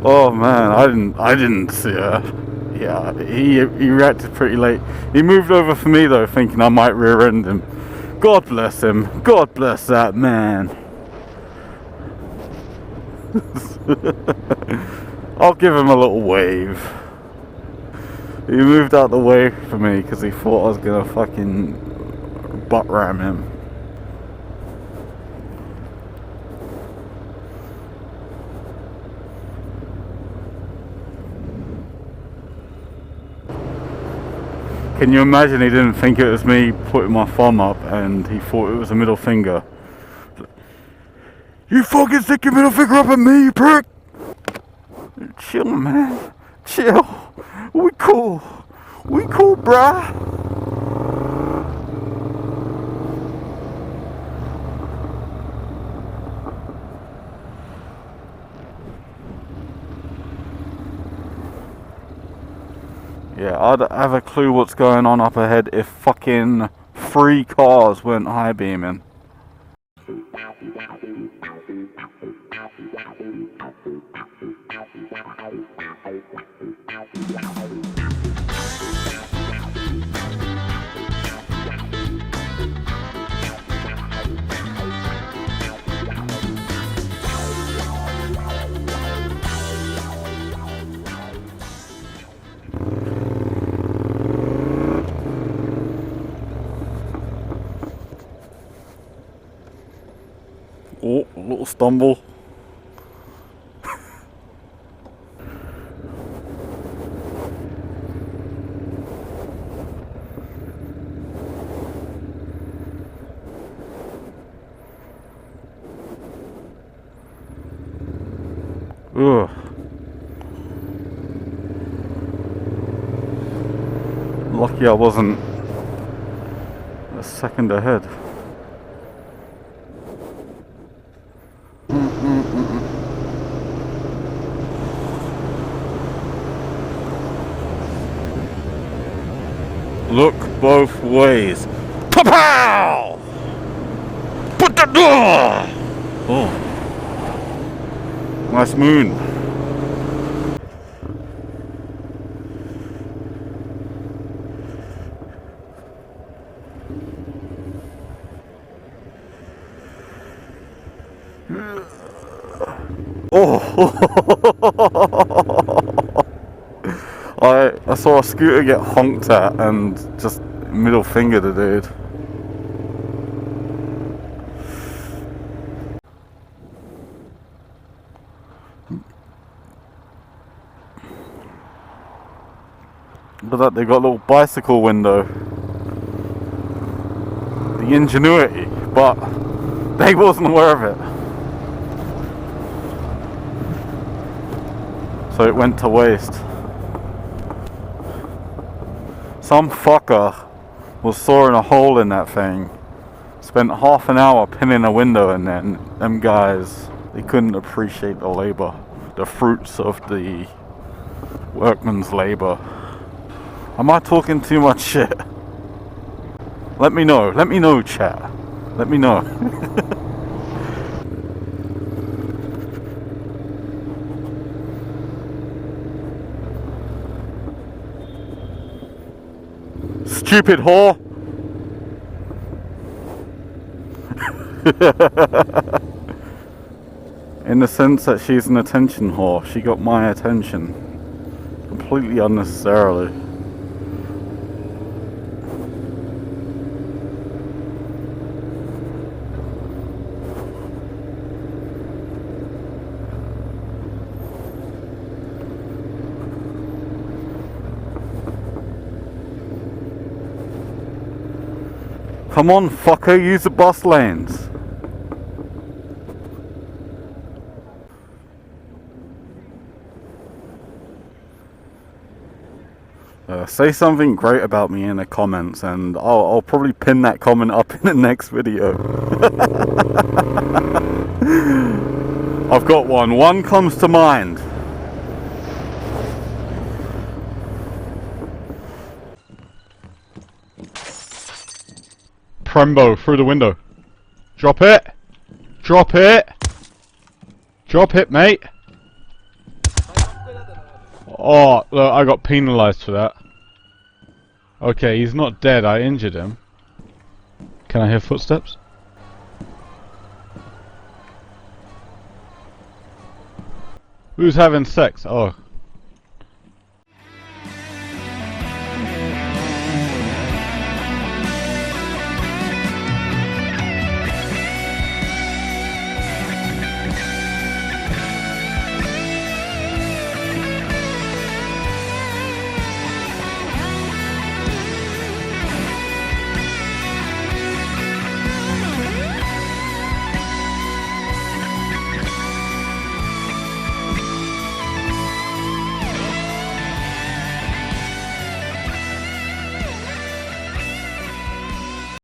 Oh man, I didn't see her. Yeah, he reacted pretty late. He moved over for me though, thinking I might rear end him. God bless him. God bless that man. I'll give him a little wave. He moved out the way for me because he thought I was gonna fucking butt ram him. Can you imagine he didn't think it was me putting my thumb up and he thought it was a middle finger? You fucking stick your middle finger up at me, you prick! Chill, man. Chill. We cool. We cool, bruh. Yeah, I'd have a clue what's going on up ahead if fucking 3 cars weren't high beaming. Oh, a little stumble. Ugh. Lucky I wasn't a second ahead. Look both ways. Pow! Put the door! Oh. Nice moon. Oh! I saw a scooter get honked at and just middle finger the dude. Look at that, they got a little bicycle window. The ingenuity, but they wasn't aware of it. So it went to waste. Some fucker was sawing a hole in that thing. Spent half an hour pinning a window in there, and them guys, they couldn't appreciate the labor, the fruits of the workman's labor. Am I talking too much shit? Let me know, chat. Let me know. Stupid whore. In the sense that she's an attention whore, she got my attention completely unnecessarily. Come on, fucker, use the bus lanes. Say something great about me in the comments and I'll probably pin that comment up in the next video. I've got one. One comes to mind. Prembo through the window. Drop it. Drop it. Drop it, mate! Oh, look, I got penalised for that. Okay, he's not dead, I injured him. Can I hear footsteps? Who's having sex? Oh.